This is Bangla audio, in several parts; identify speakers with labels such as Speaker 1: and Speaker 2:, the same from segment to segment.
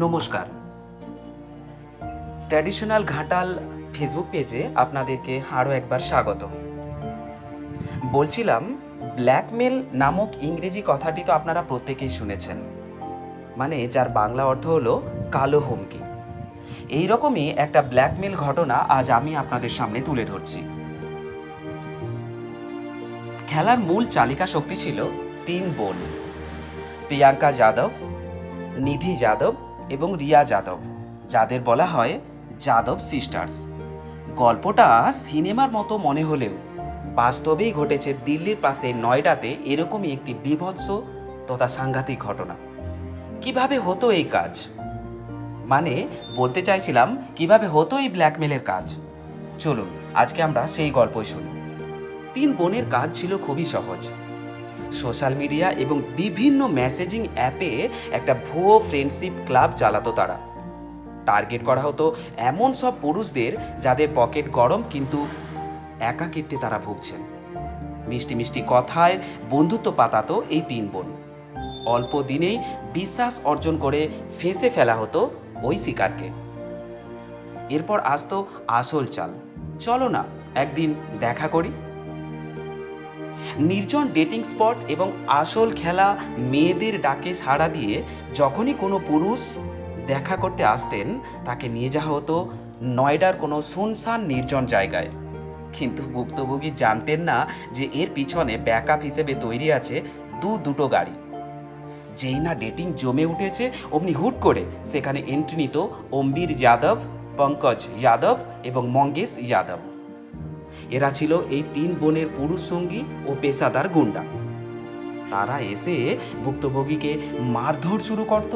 Speaker 1: নমস্কার। ট্র্যাডিশনাল ঘাটাল ফেসবুক পেজে আপনাদেরকে আরও একবার স্বাগত। বলছিলাম, ব্ল্যাকমেল নামক ইংরেজি কথাটি তো আপনারা প্রত্যেকেই শুনেছেন, মানে যার বাংলা অর্থ হলো কালো হুমকি। এই রকমই একটা ব্ল্যাকমেল ঘটনা আজ আমি আপনাদের সামনে তুলে ধরছি। খেলার মূল চালিকা শক্তি ছিল তিন বোন, প্রিয়াঙ্কা যাদব, নিধি যাদব এবং রিয়া যাদব, যাদের বলা হয় যাদব সিস্টার্স। গল্পটা সিনেমার মতো মনে হলেও বাস্তবেই ঘটেছে দিল্লির পাশে নয়ডাতে এরকমই একটি বীভৎস তথা সাংঘাতিক ঘটনা। কিভাবে হতো এই কাজ, মানে বলতে চাইছিলাম কিভাবে হতো এই ব্ল্যাকমেলের কাজ। চলুন আজকে আমরা সেই গল্পই শুনি। তিন বোনের কাজ ছিল খুবই সহজ। সোশ্যাল মিডিয়া এবং বিভিন্ন মেসেজিং অ্যাপে একটা ভুয়ো ফ্রেন্ডশিপ ক্লাব চালাতো তারা। টার্গেট করা হতো এমন সব পুরুষদের যাদের পকেট গরম কিন্তু একাকিত্বে তারা ভুগছেন। মিষ্টি মিষ্টি কথায় বন্ধুত্ব পাতাতো এই তিন বোন। অল্প দিনেই বিশ্বাস অর্জন করে ফেঁসে ফেলা হতো ওই শিকারকে। এরপর আসতো আসল চাল। চলো না একদিন দেখা করি। নির্জন ডেটিং স্পট এবং আসল খেলা মেয়েদের ডাকে সাড়া দিয়ে যখনই কোনো পুরুষ দেখা করতে আসতেন, তাকে নিয়ে যাওয়া হতো নয়ডার কোনো শুনশান নির্জন জায়গায়। কিন্তু ভুক্তভোগী জানতেন না যে এর পিছনে ব্যাকআপ হিসেবে তৈরি আছে দুটো গাড়ি। যেই না ডেটিং জমে উঠেছে, অমনি হুট করে সেখানে এন্ট্রি নিত অম্বির যাদব, পঙ্কজ যাদব এবং মঙ্গেশ যাদব। এরা ছিল এই তিন বোনের পুরুষ সঙ্গী ও পেশাদার গুন্ডা। তারা এসে ভুক্তভোগীকে মারধর শুরু করত,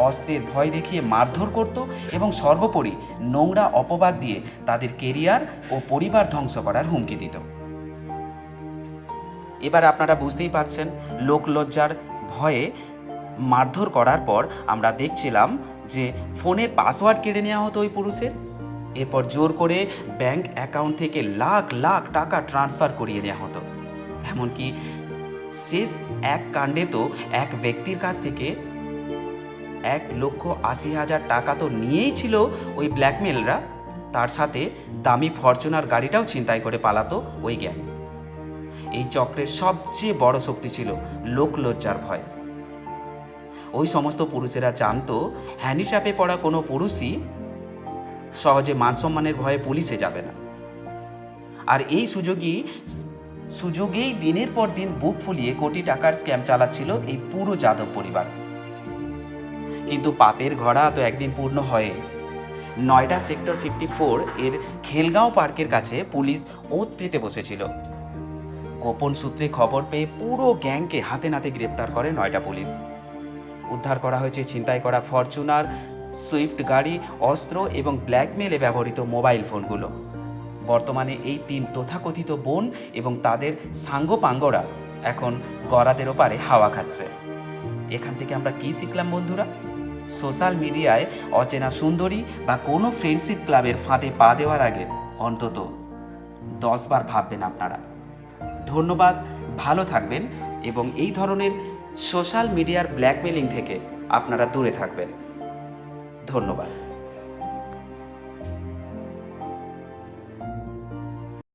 Speaker 1: অস্ত্রের ভয় দেখিয়ে মারধর করত এবং সর্বোপরি নোংরা অপবাদ দিয়ে তাদের কেরিয়ার ও পরিবার ধ্বংস করার হুমকি দিত। এবার আপনারা বুঝতেই পারছেন, লোকলজ্জার ভয়ে মারধর করার পর আমরা দেখছিলাম যে ফোনের পাসওয়ার্ড কেড়ে নেওয়া হতো ওই পুরুষের। এরপর জোর করে ব্যাংক অ্যাকাউন্ট থেকে লাখ লাখ টাকা ট্রান্সফার করিয়ে নেওয়া হতো। এমনকি শেষ এক কাণ্ডে তো এক ব্যক্তির কাছ থেকে 1,80,000 টাকা তো নিয়েই ছিল ওই ব্ল্যাকমেলরা। তার সাথে দামি ফরচুনার গাড়িটাও ছিনতাই করে পালাতো ওই গ্যাং। এই চক্রের সবচেয়ে বড় শক্তি ছিল লোকলজ্জার ভয়। ওই সমস্ত পুরুষেরা জানতো হ্যানি ট্র্যাপে পড়া কোনো পুরুষই সহজে মানসম্মানের ভয়ে পুলিশে যাবে না। আর এই সুযোগেই দিনের পর দিন বুক ফুলিয়ে কোটি টাকার স্ক্যাম চালাচ্ছিল এই পুরো যাদব পরিবার। কিন্তু পাপের ঘোড়া তো একদিন পূর্ণ হয়। নয়ডা সেক্টর 54 এর খেলগাঁও পার্কের কাছে পুলিশ ওঁত পেতে বসেছিল। গোপন সূত্রে খবর পেয়ে পুরো গ্যাংকে হাতে নাতে গ্রেপ্তার করে নয়ডা পুলিশ। উদ্ধার করা হয়েছে ছিনতাই করা ফরচুনার, সুইফট গাড়ি, অস্ত্র এবং ব্ল্যাকমেলে ব্যবহৃত মোবাইল ফোনগুলো। বর্তমানে এই তিন তথাকথিত বোন এবং তাদের সাঙ্গপাঙ্গরা এখন গরাদের ওপারে হাওয়া খাচ্ছে। এখান থেকে আমরা কি শিখলাম বন্ধুরা? সোশ্যাল মিডিয়ায় অচেনা সুন্দরী বা কোনো ফ্রেন্ডশিপ ক্লাবের ফাঁদে পা দেওয়ার আগে অন্তত 10 বার ভাববেন আপনারা। ধন্যবাদ, ভালো থাকবেন এবং এই ধরনের সোশ্যাল মিডিয়ার ব্ল্যাকমেলিং থেকে আপনারা দূরে থাকবেন। ধন্যবাদ।